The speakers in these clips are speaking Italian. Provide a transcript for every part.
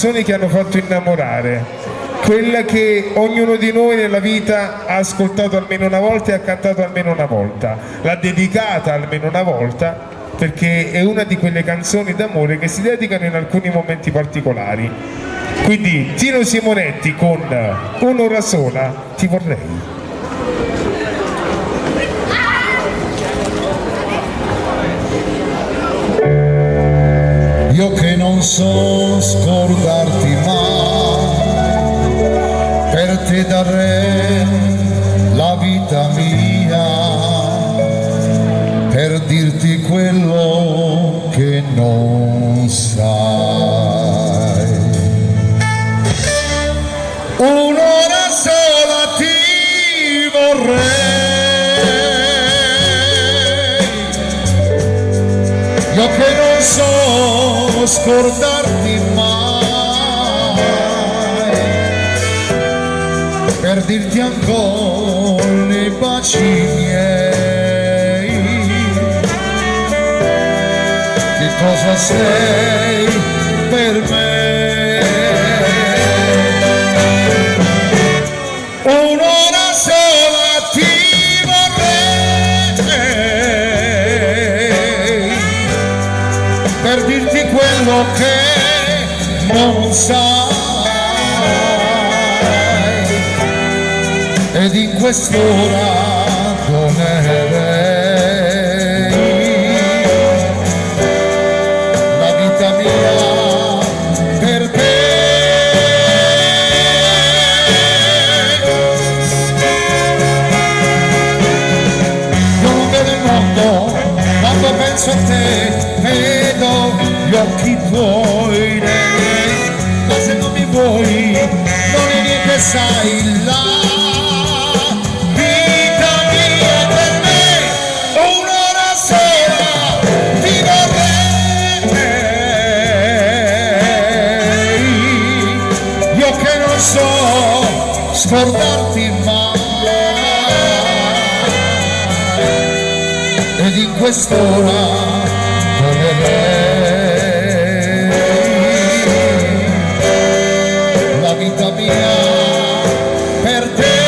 Canzoni che hanno fatto innamorare, quella che ognuno di noi nella vita ha ascoltato almeno una volta e ha cantato almeno una volta, l'ha dedicata almeno una volta, perché è una di quelle canzoni d'amore che si dedicano in alcuni momenti particolari. Quindi Tino Simonetti con Un'ora sola ti vorrei. Io che non so scordarti mai, per te darei la vita mia, per dirti quello che non sai. Un'ora sola ti vorrei, io che non so scordarti mai, per dirti ancora nei baci miei che cosa sei per me. Un'ora sola ti vorrei, per dirti quello che non sai, ed in quest'ora donerei la vita mia per te. Io non vedo il mondo quando penso a te, vedo gli occhi tuoi nei miei, ma se non mi vuoi non è niente, sai, la vita mia per me. Un'ora sola ti vorrei, io che non so scordarti mai, ed in quest'ora la vita mia per te.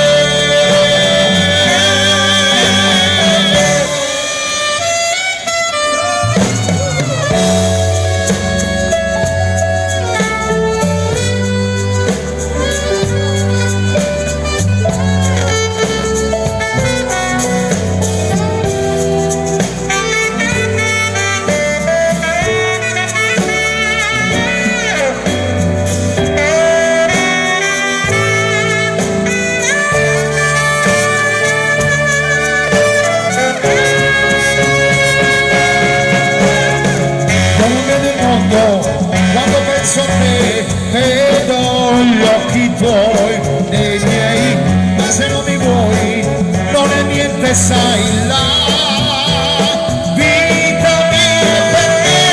Quando penso a te, vedo gli occhi tuoi nei miei, ma se non mi vuoi non è niente, sai, la vita mia per me.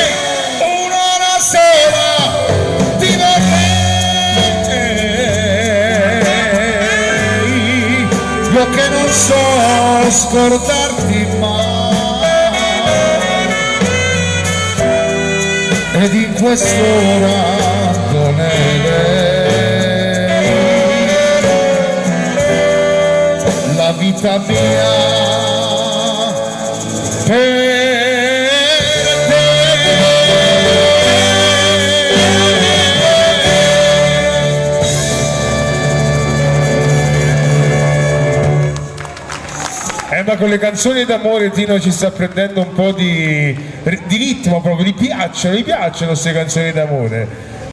Un'ora sola ti vorrei, io che non so scordarti mai, ed in quest'ora donerei la vita mia per te. Ma con le canzoni d'amore Tino ci sta prendendo un po' di ritmo proprio, gli piacciono queste canzoni d'amore.